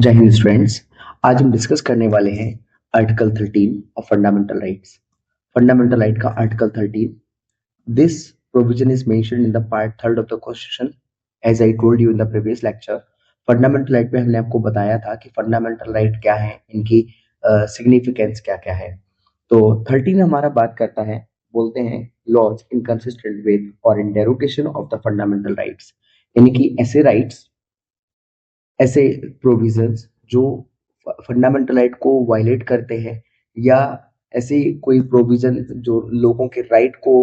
जय हिंद स्टूडेंट्स। आज हम डिस्कस करने वाले हैं article 13 of fundamental rights. Fundamental right का article 13, this provision is mentioned in the part third of the constitution as I told you in the previous lecture. Fundamental right में हमने आपको बताया था कि फंडामेंटल राइट क्या है, इनकी सिग्निफिकेंस क्या क्या है। तो 13 हमारा बात करता है, बोलते हैं लॉज इनकंसिस्टेंट विद और in derogation of the fundamental rights, यानी कि ऐसे राइट्स, ऐसे प्रोविजंस जो फंडामेंटल राइट को वायलेट करते हैं, या ऐसे कोई प्रोविजन जो लोगों के राइट को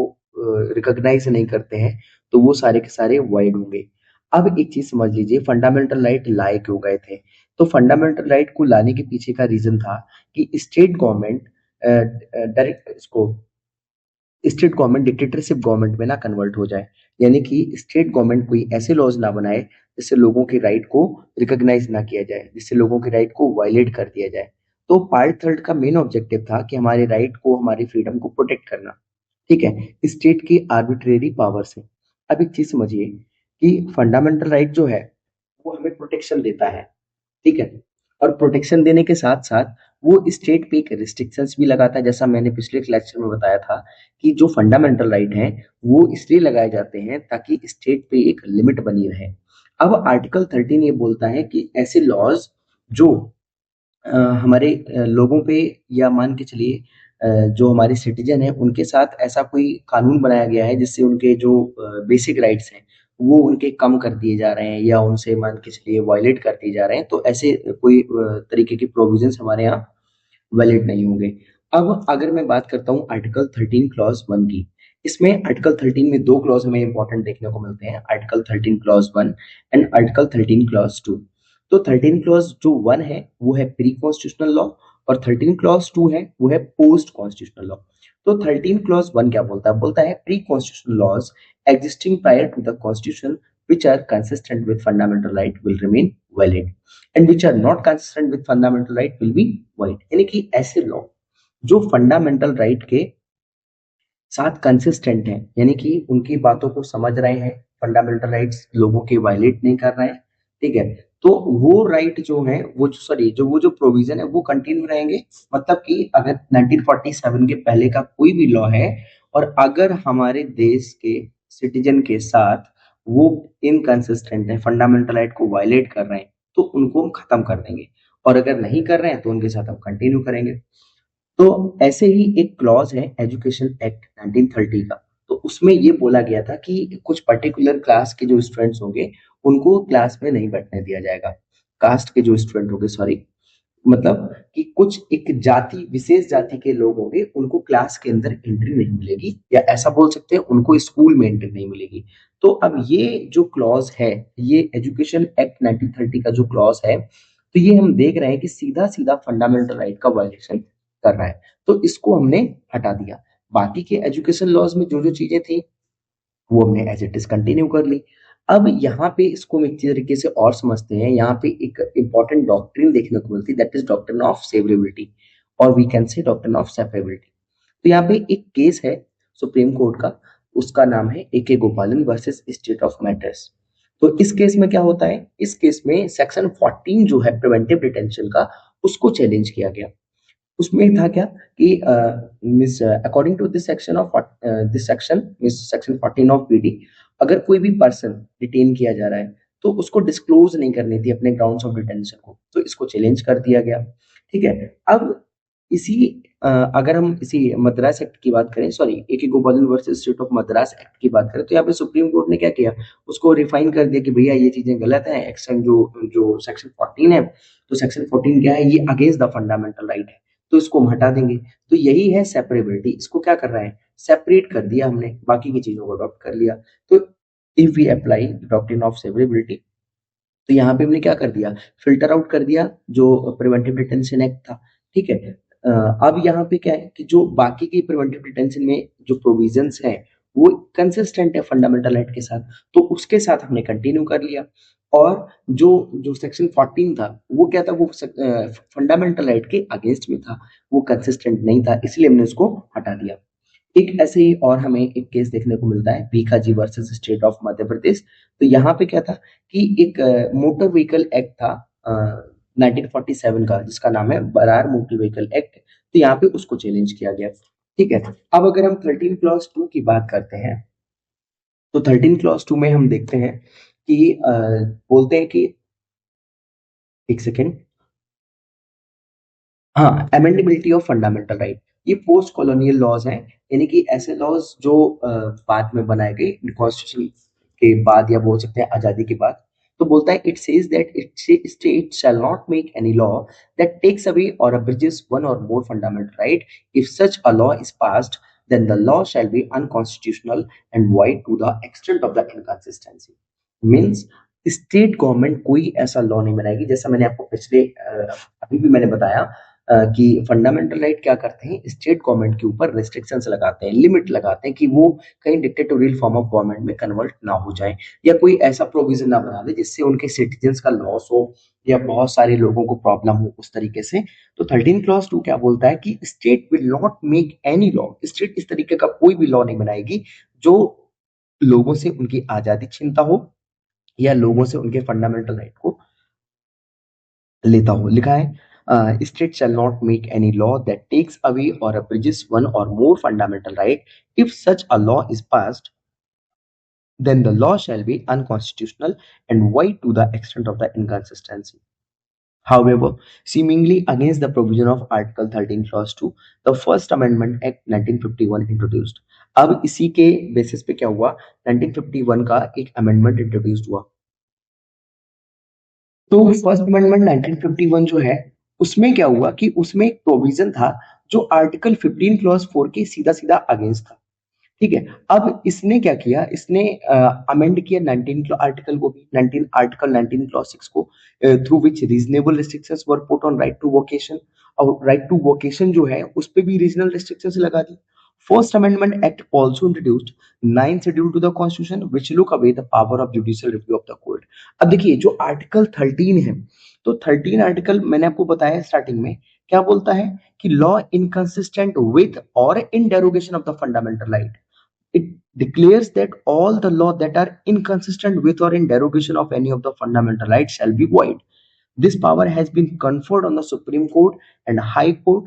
रिकॉग्नाइज नहीं करते हैं, तो वो सारे के सारे वाइड होंगे। अब एक चीज समझ लीजिए, फंडामेंटल राइट लाए क्यों गए थे। तो फंडामेंटल राइट को लाने के पीछे का रीजन था कि स्टेट गवर्नमेंट डायरेक्ट इसको स्टेट गवर्नमेंट डिक्टेटरशिप गवर्नमेंट में ना कन्वर्ट हो जाए, यानी कि स्टेट गवर्नमेंट कोई ऐसे लॉज ना बनाए जिससे लोगों के राइट को रिकॉग्नाइज ना किया जाए, जिससे लोगों के राइट को वायलेट कर दिया जाए। तो पार्ट थर्ड का मेन ऑब्जेक्टिव था कि हमारे राइट को, हमारी फ्रीडम को प्रोटेक्ट करना, ठीक है, स्टेट की आर्बिट्रेरी पावर से। अब एक चीज समझिए कि फंडामेंटल राइट जो है वो हमें प्रोटेक्शन देता है, ठीक है, और प्रोटेक्शन देने के साथ साथ वो स्टेट पे एक रिस्ट्रिक्शंस भी लगाता है। जैसा मैंने पिछले लेक्चर में बताया था कि जो फंडामेंटल राइट हैं वो इसलिए लगाए जाते हैं ताकि स्टेट पे एक लिमिट बनी रहे। अब आर्टिकल 13 ये बोलता है कि ऐसे लॉज जो हमारे लोगों पे, या मान के चलिए जो हमारे सिटीजन है उनके साथ ऐसा कोई कानून बनाया गया है जिससे उनके जो बेसिक राइट्स हैं वो उनके कम कर दिए जा रहे हैं, या उनसे मान के चलिए वायलेट कर दिए जा रहे हैं, तो ऐसे कोई तरीके के प्रोविजंस हमारे यहाँ वैलिड नहीं होंगे। अब अगर मैं बात करता हूँ आर्टिकल 13 क्लॉज 1 की, इसमें आर्टिकल 13 में दो क्लॉज हमें इंपॉर्टेंट देखने को मिलते हैं, article 13 clause 1 and article 13 clause 2। तो 13 क्लॉज जो 1 है वो है प्री कॉन्स्टिट्यूशनल लॉ, और 13 क्लॉज 2 है वो है पोस्ट कॉन्स्टिट्यूशनल लॉ। तो 13 क्लॉज 1 क्या बोलता है? बोलता है pre constitutional laws existing prior to the constitution which are consistent with fundamental right will remain valid and which are not consistent with fundamental right will be void। यानी कि ऐसे law जो फंडामेंटल राइट के साथ consistent हैं, यानी कि उनकी बातों को समझ रहे हैं, फंडामेंटल राइट्स लोगों के वायलेट नहीं कर रहे हैं, ठीक है, तो वो राइट जो है वो सॉरी जो वो जो प्रोविजन है वो कंटिन्यू रहेंगे। मतलब कि अगर 1947 के पहले का कोई भी लॉ है और अगर हमारे देश के सिटीजन के साथ वो इनकंसिस्टेंट है, फंडामेंटल राइट को वायलेट कर रहे हैं, तो उनको हम खत्म कर देंगे, और अगर नहीं कर रहे हैं तो उनके साथ हम कंटिन्यू करेंगे। तो ऐसे ही एक क्लॉज है एजुकेशन एक्ट 1930 का, तो उसमें ये बोला गया था कि कुछ पर्टिकुलर क्लास के जो स्टूडेंट्स होंगे उनको क्लास में नहीं बैठने दिया जाएगा। कास्ट के जो स्टूडेंट होंगे, सॉरी, मतलब कि कुछ एक जाति, विशेष जाति के लोग होंगे उनको क्लास के अंदर एंट्री नहीं मिलेगी, या ऐसा बोल सकते हैं उनको स्कूल में एंट्री नहीं मिलेगी। तो अब ये जो क्लॉज है, ये एजुकेशन एक्ट 1930 का जो क्लॉज है, तो ये हम देख रहे हैं कि सीधा सीधा फंडामेंटल राइट का वायलेशन कर रहा है, तो इसको हमने हटा दिया। बाकी के एजुकेशन लॉज में जो जो चीजें थी वो हमने एज इट इज कंटिन्यू कर ली। अब यहाँ पे इसको हम एक तरीके से और समझते हैं, यहाँ पे एक इंपॉर्टेंट डॉक्ट्रिन देखने को मिलती है, that is doctrine of severability, और we can say doctrine of separability. तो यहाँ पे एक केस है सुप्रीम कोर्ट का, उसका नाम है AK गोपालन वर्सेस स्टेट ऑफ मैटर्स। तो इस केस में क्या होता है, इस केस में सेक्शन 14 जो है प्रिवेंटिव डिटेंशन का, उसको चैलेंज किया गया। उसमें था क्या कि miss according to this section miss section 14 of PD, अगर कोई भी पर्सन डिटेन किया जा रहा है तो उसको डिस्क्लोज नहीं करनी थी अपने ग्राउंड्स ऑफ डिटेंशन को, तो इसको चैलेंज कर दिया गया, ठीक है। अब इसी अगर हम इसी मद्रास एक्ट की बात करें, सॉरी AK गोपालन versus state of Madras act की बात करें, तो यहाँ पे सुप्रीम कोर्ट ने क्या किया, उसको रिफाइन कर दिया कि भैया ये चीजें गलत है, एक्शन जो जो सेक्शन 14 है, तो सेक्शन 14 क्या है, ये अगेंस्ट द फंडामेंटल राइट है, तो इसको हम हटा देंगे। तो यही है सेपरेबिलिटी, इसको क्या कर रहा है, सेपरेट कर दिया हमने, बाकी की चीजों को अडॉप्ट कर लिया। तो if we apply doctrine of separability, तो यहाँ पे हमने क्या कर दिया, फिल्टर आउट कर दिया जो प्रिवेंटिव डिटेंशन एक्ट था, ठीक है। अब यहाँ पे क्या है कि जो बाकी की प्रिवेंटिव डिटेंशन में जो प्रोविजंस हैं वो कंसिस्टेंट है फंडामेंटल राइट के साथ, तो उसके साथ हमने कंटिन्यू कर लिया। और जो जो सेक्शन 14 था वो क्या था, वो फंडामेंटल राइट के अगेंस्ट में था, वो कंसिस्टेंट नहीं था, इसलिए हमने उसको हटा दिया। एक ऐसे ही और हमें एक केस देखने को मिलता है, Bhikaji versus state of Madhya Pradesh. तो यहाँ पे क्या था कि एक मोटर व्हीकल एक्ट था, 1947 का, जिसका नाम है बरार मोटर व्हीकल एक्ट। तो यहाँ पे उसको चैलेंज किया गया। ठीक है, अब अगर हम 13 क्लॉज 2 की बात करते हैं, तो 13 क्लॉज 2 में हम देखते हैं कि बोलते हैं कि, एक सेकेंड, हाँ, अमेंडेबिलिटी ऑफ फंडामेंटल राइट। ये पोस्ट कॉलोनियल लॉज हैं, यानी कि ऐसे लॉज जो बाद में बनाए गए कॉन्स्टिट्यूशन के बाद, या बोल सकते हैं आजादी के बाद। तो बोलता है, it says that it state shall not make any law that takes away or abridges one or more fundamental right. If such a law is passed, then the law shall be unconstitutional and void to the extent of the inconsistency। Means state government कोई ऐसा law नहीं बनाएगी, जैसा मैंने आपको पिछले अभी भी मैंने बताया कि फंडामेंटल राइट क्या करते हैं, स्टेट गवर्नमेंट के ऊपर रेस्ट्रिक्शंस लगाते हैं, लिमिट लगाते हैं कि वो कहीं डिक्टेटोरियल फॉर्म ऑफ गवर्नमेंट में कन्वर्ट ना हो जाए, या कोई ऐसा प्रोविजन ना बना दे जिससे उनके सिटीजन्स का लॉस हो या बहुत सारे लोगों को प्रॉब्लम हो उस तरीके से। तो 13 क्लॉज 2 क्या बोलता है कि state will not make any law, state इस तरीके का कोई भी लॉ नहीं बनाएगी जो लोगों से उनकी आजादी छीनता हो या लोगों से उनके फंडामेंटल राइट को लेता हो। लिखा है, state shall not make any law that takes away or abridges one or more fundamental right. If such a law is passed, then the law shall be unconstitutional and void to the extent of the inconsistency। However, seemingly against the provision of Article 13 Clause 2, the First Amendment Act 1951 introduced। अब इसी के basis पे क्या हुआ, 1951 का एक amendment introduce हुआ। तो फर्स्ट अमेंडमेंट 1951 जो है, उसमें क्या हुआ कि उसमें एक प्रोविजन था जो आर्टिकल 15 क्लॉज 4 के सीधा सीधा अगेंस्ट था। ठीक है, अब इसने क्या किया, इसने अमेंड किया 19 आर्टिकल को भी, 19 आर्टिकल 19 क्लॉज 6 को, through which reasonable restrictions were put on right to vocation. और राइट टू वोकेशन जो है उस पे भी रीजनल रिस्ट्रिक्शंस लगा दी। First amendment act also introduced 9 schedule to the constitution which took away the power of judicial review of the court. अब देखिए, जो आर्टिकल 13 है, तो 13 आर्टिकल मैंने आपको बताया स्टार्टिंग में, क्या बोलता है कि लॉ इनकंसिस्टेंट विथ और in derogation of the fundamental right. It declares that all the law that are inconsistent with or in derogation of any of the fundamental rights shall be void। This power has been conferred on the Supreme Court and High Court,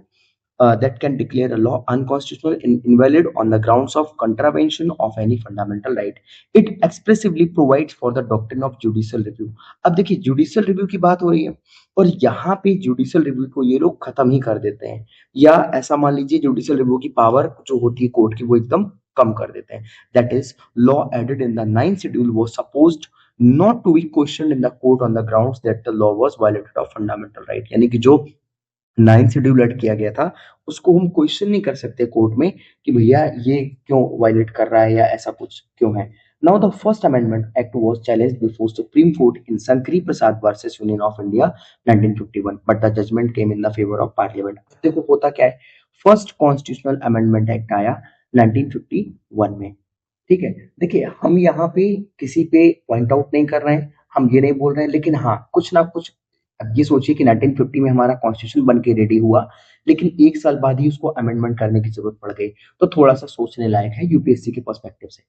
that can declare a law unconstitutional and invalid on the grounds of contravention of any fundamental right। It expressively provides for the doctrine of judicial review। अब देखिए, judicial review की बात हो रही है, और यहाँ पे जुडिशियल रिव्यू को ये लोग खत्म ही कर देते हैं, या ऐसा मान लीजिए जुडिशियल रिव्यू की पावर जो होती है कोर्ट की वो एकदम कम कर देते हैं। That is, law added in the 9th schedule was supposed not to be questioned in the court on the grounds that the law was violated of fundamental right। यानी कि जो 9th शेड्यूल ऐड किया गया था उसको हम question नहीं कर सकते कोर्ट में कि भैया ये क्यों वायलेट कर रहा है या ऐसा कुछ क्यों है। Now the first amendment act was challenged before supreme court in Shankari Prasad versus union of India 1951, but the judgment came in the favour of parliament. देखो होता क्या है, फर्स्ट कॉन्स्टिट्यूशनल अमेंडमेंट एक्ट आया 1951 में। ठीक है, देखिए हम यहाँ पे किसी पे पॉइंट आउट नहीं कर रहे हैं, हम ये नहीं बोल रहे हैं, लेकिन हाँ कुछ ना कुछ। अब ये सोचिए कि 1950 में हमारा कॉन्स्टिट्यूशन बन के रेडी हुआ, लेकिन एक साल बाद ही उसको अमेंडमेंट करने की जरूरत पड़ गई। तो थोड़ा सा सोचने लायक है यूपीएससी के पर्सपेक्टिव से।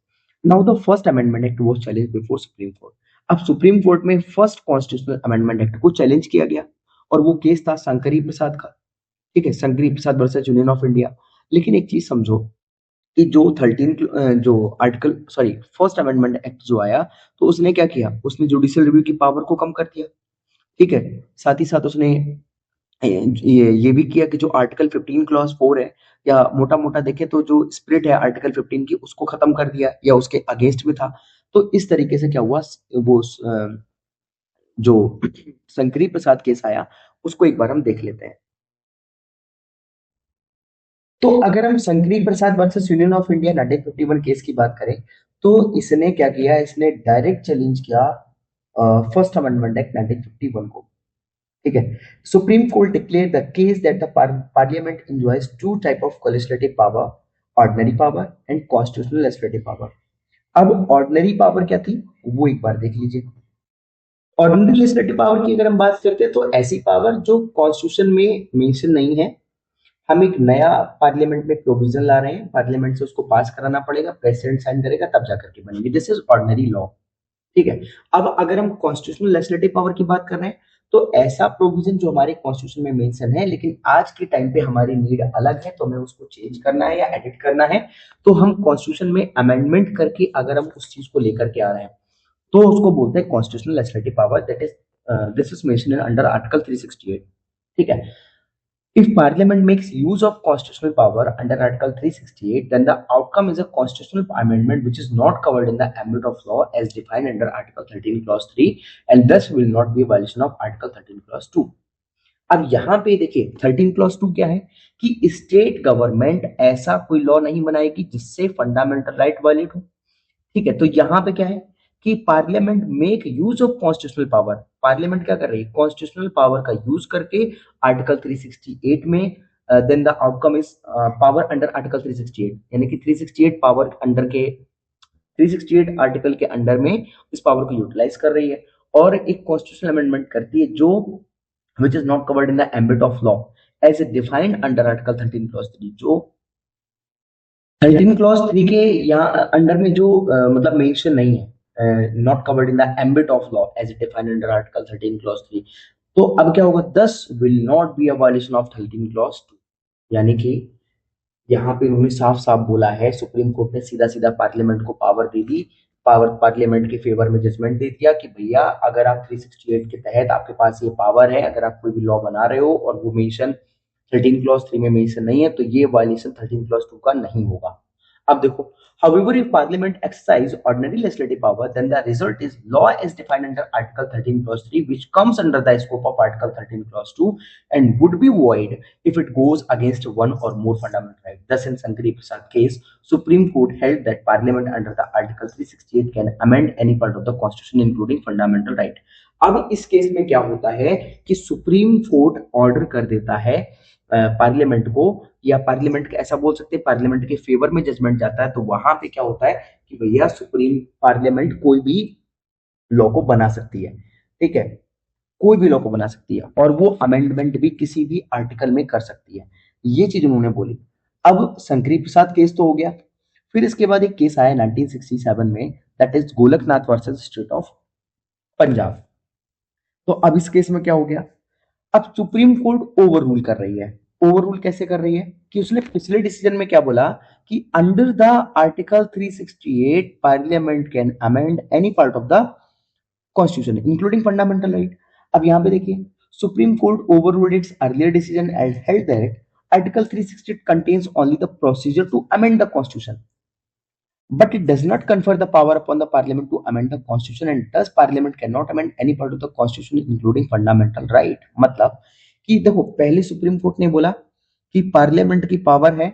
Now the first amendment act was challenged before supreme court. अब सुप्रीम कोर्ट में फर्स्ट कॉन्स्टिट्यूशनल अमेंडमेंट एक्ट को चैलेंज किया गया, और वो केस था शंकरी प्रसाद का। ठीक है, Shankari Prasad versus union of India. लेकिन एक चीज समझो कि जो 13 जो article sorry first amendment act जो आया, तो उसने क्या किया, उसने जुडिशियल रिव्यू की पावर को कम कर दिया। ठीक है, साथ ही साथ उसने ये भी किया कि जो आर्टिकल 15 क्लॉज 4 है, या मोटा मोटा देखे तो जो स्पिरिट है आर्टिकल 15 की उसको खत्म कर दिया, या उसके अगेंस्ट में था। तो इस तरीके से क्या हुआ, वो जो शंकरी प्रसाद केस आया उसको एक बार हम देख लेते हैं। तो अगर हम Shankari Prasad versus union of India 1951 case की बात करें, तो इसने क्या किया, इसने डायरेक्ट चैलेंज किया फर्स्ट अमेंडमेंट एक्ट 1951 को। ठीक है, supreme court declare the case that the parliament enjoys two type of legislative power, ordinary power and constitutional legislative power. अब ऑर्डिनरी पावर क्या थी वो एक बार देख लीजिए। ऑर्डिनरी लेजिस्लेटिव पावर की अगर हम बात करते हैं, तो ऐसी पावर जो कॉन्स्टिट्यूशन में मेंशन नहीं है, हम एक नया पार्लियामेंट में प्रोविजन ला रहे हैं, पार्लियामेंट से उसको पास कराना पड़ेगा, प्रेसिडेंट साइन करेगा तब जाकर के बनेगी, दिस इज ऑर्डिनरी लॉ। ठीक है, अब अगर हम कॉन्स्टिट्यूशनल लेजिस्लेटिव पावर की बात कर रहे हैं, तो ऐसा प्रोविजन जो हमारे कॉन्स्टिट्यूशन में मेंशन है, लेकिन आज के टाइम पे हमारी नीड अलग है, तो हमें उसको चेंज करना है या एडिट करना है, तो हम कॉन्स्टिट्यूशन में अमेंडमेंट करके अगर हम उस चीज को लेकर के आ रहे हैं तो उसको बोलते हैं constitutional legislative power, that is this is mentioned under article 368। ठीक है। If Parliament makes use of constitutional power under Article 368, then the outcome is a constitutional amendment which is not covered in the ambit of law as defined under Article 13 Clause 3 and thus will not be a violation of Article 13 Clause 2। अब यहाँ पे देखिए 13 clause 2 क्या है कि state government ऐसा कोई law नहीं बनाएगी जिससे फंडामेंटल राइट वायलेट हो। ठीक है, तो यहाँ पे क्या है कि parliament make use of constitutional power, parliament क्या कर रही है, कॉन्स्टिट्यूशनल पावर का यूज करके आर्टिकल 368 में then the outcome is power under article 368, यानी कि 368 पावर अंडर के 368 आर्टिकल के अंडर में इस पावर को यूटिलाइज कर रही है और एक कॉन्स्टिट्यूशनल अमेंडमेंट करती है जो which is not covered in the ambit of law as a defined under article 13 clause 3, जो 13 क्लॉज 3 के यहाँ अंडर में जो मतलब मेंशन नहीं है, not covered in the ambit of law as defined under article 13 clause 3। तो अब क्या होगा, this will not be a violation of 13 clause 2, यानी कि यहाँ पे उन्होंने साफ साफ बोला है, सुप्रीम कोर्ट ने सीधा सीधा पार्लियामेंट को पावर दे दी, पावर पार्लियामेंट के फेवर में जजमेंट दे दिया कि भैया अगर आप 368 के तहत आपके पास ये पावर है, अगर आप कोई भी लॉ बना रहे हो और वो मेंशन 13 क्लॉज 3 में मेंशन नहीं है तो ये वायलेशन 13 क्लॉज 2 का नहीं होगा। अब देखो, however if parliament exercise ordinary legislative power then the result is law as defined under article 13 clause 3 which comes under the scope of article 13 clause 2 and would be void if it goes against one or more fundamental rights। Thus in Sankari Prasad case supreme court held that parliament under the article 368 can amend any part of the constitution including fundamental right। अब इस case में क्या होता है कि supreme court order कर देता है पार्लियामेंट को, या पार्लियामेंट ऐसा बोल सकते हैं पार्लियामेंट के फेवर में जजमेंट जाता है, तो वहां पे क्या होता है कि भैया सुप्रीम पार्लियामेंट कोई भी लॉ को बना सकती है। ठीक है, कोई भी लॉ को बना सकती है और वो अमेंडमेंट भी किसी भी आर्टिकल में कर सकती है, ये चीज उन्होंने बोली। अब शंकरी प्रसाद केस तो हो गया, फिर इसके बाद एक केस आया 1967 में, that is Golaknath versus state of Punjab. तो अब इस केस में क्या हो गया, अब सुप्रीम कोर्ट ओवर रूल कर रही है। ओवर रूल कैसे कर रही है कि उसने पिछले डिसीजन में क्या बोला कि under the article 368 parliament can amend any part of the constitution including fundamental right. अब यहां पे देखिए supreme court overruled its earlier decision and held that article 368 contains only the procedure to amend the constitution but it does not confer the power upon the parliament to amend the constitution and thus parliament cannot amend any part of the constitution including fundamental right। मतलब कि देखो पहले supreme court ने बोला कि parliament की power है,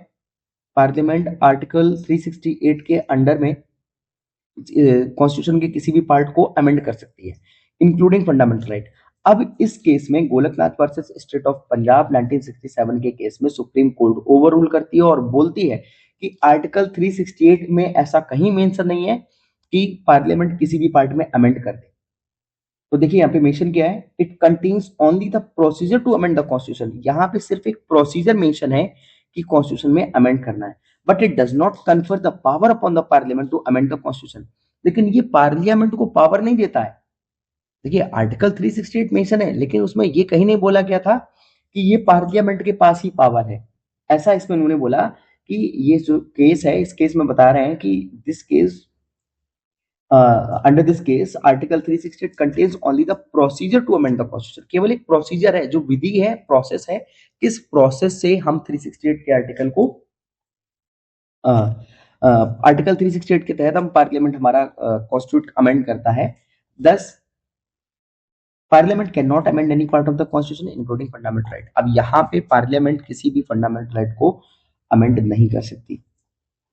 parliament article 368 के अंडर में कॉन्स्टिट्यूशन के किसी भी पार्ट को अमेंड कर सकती है इंक्लूडिंग फंडामेंटल राइट। अब इस केस में Golaknath versus state of Punjab 1967 के केस में सुप्रीम कोर्ट ओवर रूल करती है और बोलती है कि आर्टिकल 368 में ऐसा कहीं मेंशन नहीं है कि पार्लियामेंट किसी भी पार्ट में अमेंड कर दे। तो देखिए यहाँ पे मेंशन क्या है, it contains only the procedure to amend the constitution, यहाँ पे सिर्फ एक प्रोसीजर मेंशन है कि कॉन्स्टिट्यूशन में अमेंड करना है, but it does not confer the power upon the parliament to amend the constitution. लेकिन ये पार्लियामेंट को पावर नहीं देता है। देखिए आर्टिकल 368 मेंशन है लेकिन उसमें ये कहीं नहीं बोला गया था कि ये पार्लियामेंट के पास ही पावर है। ऐसा इसमें उन्होंने बोला कि ये जो केस है, इस केस में बता रहे हैं कि this case under this case article 368 contains only the procedure to amend the constitution. केवल एक प्रोसीजर है, जो विधि है, प्रोसेस है, किस प्रोसेस से हम 368 के आर्टिकल को आर्टिकल 368 के तहत हम पार्लियामेंट हमारा कॉन्स्टिट्यूट अमेंड करता है। दस parliament can not amend any part of the constitution including fundamental right. अब यहाँ पे पार्लियामेंट किसी भी फंडामेंटल राइट को अमेंड नहीं कर सकती।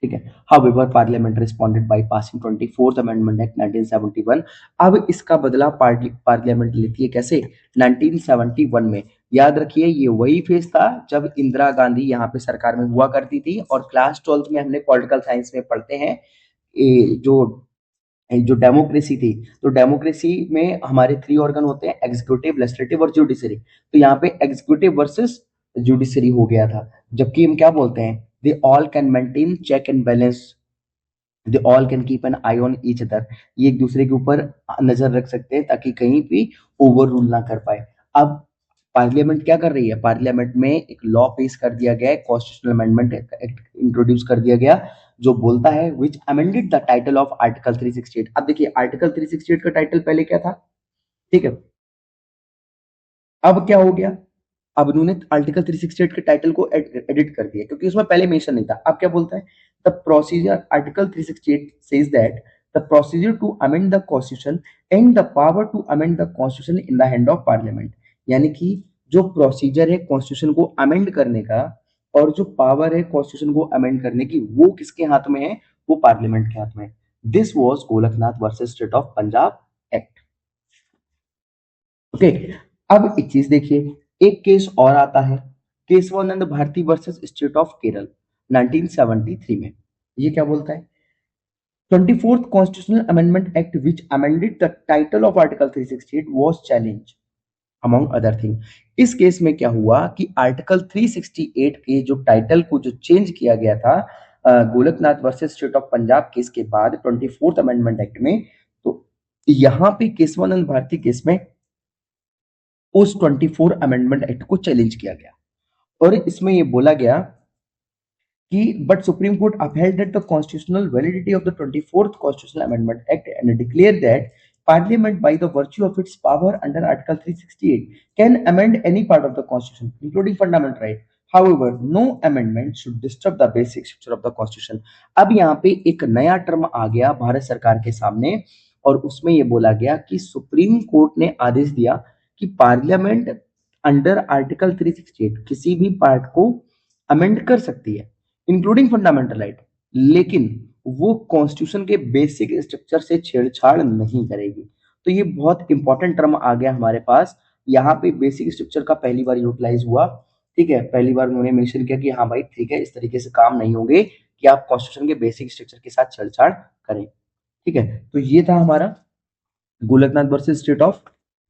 ठीक है, however parliament responded by passing 24th amendment act 1971। अब इसका बदला पार्लियामेंट लेती है कैसे, 1971 में। याद रखिए ये वही फेज था जब इंदिरा गांधी यहाँ पे सरकार में हुआ करती थी और क्लास 12th में हमने पॉलिटिकल साइंस में पढ़ते हैं जो डेमोक्रेसी थी, तो डेमोक्रेसी में हमारे 3 ऑर्गन होते हैं, एग्जीक्यूटिव, लेजिस्लेटिव और जुडिशरी। तो यहाँ पे एग्जीक्यूटिव वर्सेस जुडिशरी हो गया था, जबकि हम क्या बोलते हैं, they all can maintain check and balance they all can keep an eye on each other, ये एक दूसरे के ऊपर नजर रख सकते हैं ताकि कहीं भी ओवर रूल ना कर पाए। अब पार्लियामेंट क्या कर रही है, पार्लियामेंट में एक लॉ पेश कर दिया गया है, कॉन्स्टिट्यूशनल अमेंडमेंट एक्ट इंट्रोड्यूस कर दिया गया जो बोलता है which amended the title of article 368। अब देखिए आर्टिकल 368 का टाइटल पहले क्या था, ठीक है, अब क्या हो गया, अब उन्होंने आर्टिकल 368 के टाइटल को एडिट कर दिया क्योंकि उसमें पहले मेंशन नहीं था। अब क्या बोलता है, the procedure, article 368 says that the procedure to amend the constitution and the power to amend the constitution in the hand of parliament. यानी कि जो प्रोसीजर है कॉन्स्टिट्यूशन को अमेंड करने का और जो पावर है कॉन्स्टिट्यूशन को अमेंड करने की वो किसके हाथ में है, वो पार्लियामेंट के हाथ में। This was Golaknath versus state of Punjab act. Okay, अब एक चीज देखिए, एक केस और आता है, Kesavananda Bharati versus state of Kerala 1973 में। ये क्या बोलता है, 24th Constitutional Amendment Act which amended the title of Article 368 was challenged among other thing। इस केस में क्या हुआ कि आर्टिकल 368 के जो टाइटल को जो चेंज किया गया था Golaknath versus state of Punjab case के बाद 24th अमेंडमेंट एक्ट में, तो यहाँ पे केशवानंद भारती केस में उस 24 अमेंडमेंट एक्ट को चैलेंज किया गया और इसमें ये बोला गया कि but supreme court upheld that the constitutional validity of the 24th constitutional amendment act and declared that parliament by the virtue of its power under article 368 can amend any part of the constitution including fundamental right, however no amendment should disturb the basic structure of the constitution। अब यहाँ पे एक नया term आ गया भारत सरकार के सामने और उसमें ये बोला गया कि सुप्रीम कोर्ट ने आदेश दिया कि पार्लियामेंट अंडर आर्टिकल 368 किसी भी पार्ट को अमेंड कर सकती है इंक्लूडिंग फंडामेंटल राइट, लेकिन वो कॉन्स्टिट्यूशन के बेसिक स्ट्रक्चर से छेड़छाड़ नहीं करेगी। तो ये बहुत इंपॉर्टेंट टर्म आ गया हमारे पास, यहाँ पे बेसिक स्ट्रक्चर का पहली बार यूटिलाइज हुआ। ठीक है, पहली बार उन्होंने मेंशन किया कि हाँ भाई ठीक है, इस तरीके से काम नहीं होंगे कि आप कॉन्स्टिट्यूशन के बेसिक स्ट्रक्चर के साथ छेड़छाड़ करें। ठीक है, तो ये था हमारा Golaknath versus state of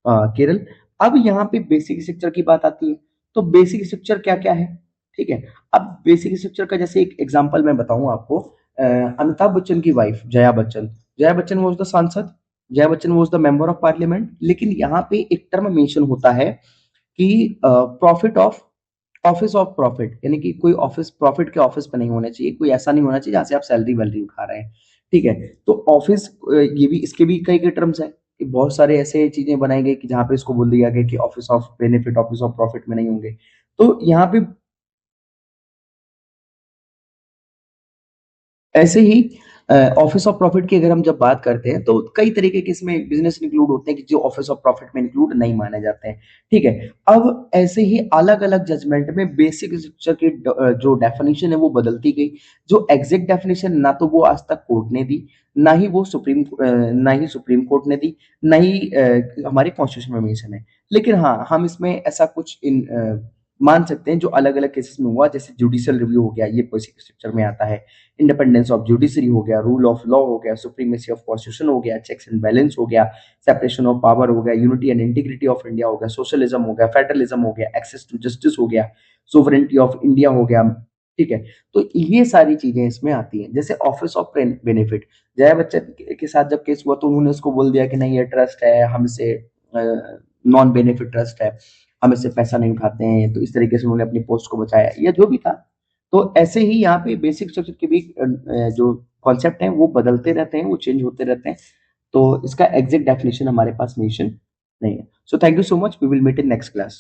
Kerala. अब यहाँ पे बेसिक स्ट्रक्चर की बात आती है, तो बेसिक स्ट्रक्चर क्या क्या है, ठीक है। अब बेसिक स्ट्रक्चर का जैसे एक एग्जांपल मैं बताऊं आपको, अमिताभ बच्चन की wife Jaya Bachchan, Jaya Bachchan was the सांसद, Jaya Bachchan was the member of parliament, लेकिन यहाँ पे एक टर्म मेंशन होता है कि profit of, office of profit, यानी कि कोई ऑफिस प्रॉफिट के ऑफिस पे नहीं होना चाहिए, कोई ऐसा नहीं होना चाहिए जहां से आप सैलरी वैलरी उठा रहे हैं। ठीक है, तो ऑफिस ये भी, इसके भी कई कई टर्म्स हैं कि बहुत सारे ऐसे चीजें बनाई गई कि जहां पे इसको बोल दिया गया कि office of benefit, office of profit में नहीं होंगे। तो यहाँ पे ऐसे ही ऑफिस ऑफ प्रॉफिट की अगर हम जब बात करते हैं तो कई तरीके के इसमें बिजनेस इंक्लूड होते हैं कि जो ऑफिस ऑफ प्रॉफिट में इंक्लूड नहीं माने जाते हैं। ठीक है, अब ऐसे ही अलग अलग जजमेंट में बेसिक स्ट्रक्चर की जो डेफिनेशन है वो बदलती गई। जो एग्जैक्ट डेफिनेशन ना तो वो आज तक कोर्ट ने दी, ना ही वो ना ही सुप्रीम कोर्ट ने दी, ना ही हमारे कॉन्स्टिट्यूशन में मेंशन है। लेकिन हाँ, हम इसमें ऐसा कुछ मान सकते हैं जो अलग अलग केसेस में हुआ, जैसे जुडिशियल रिव्यू हो गया, ये बेसिक स्ट्रक्चर में आता है। इंडिपेंडेंस ऑफ जुडिशरी हो गया, रूल ऑफ लॉ हो गया, सुप्रीमेसी ऑफ कॉन्स्टिट्यूशन हो गया, चेक्स एंड बैलेंस हो गया, सेपरेशन ऑफ पावर हो गया, unity and integrity of India हो गया, सोशलिज्म हो गया, फेडरलिज्म हो गया, एक्सेस टू जस्टिस हो गया, सोवरेंटी ऑफ इंडिया हो गया। ठीक है, तो ये सारी चीजें इसमें आती हैं। जैसे office of benefit, Jaya Bachchan के साथ जब केस हुआ तो उन्होंने उसको बोल दिया कि नहीं ये ट्रस्ट है, हमसे नॉन बेनिफिट ट्रस्ट है, हम इससे पैसा नहीं उठाते हैं, तो इस तरीके से उन्होंने अपनी पोस्ट को बचाया या जो भी था। तो ऐसे ही यहाँ पे बेसिक स्ट्रक्चर के भी जो कॉन्सेप्ट हैं वो बदलते रहते हैं, वो चेंज होते रहते हैं। तो इसका एग्जैक्ट डेफिनेशन हमारे पास मेंशन नहीं है। So thank you so much, we will meet in next class.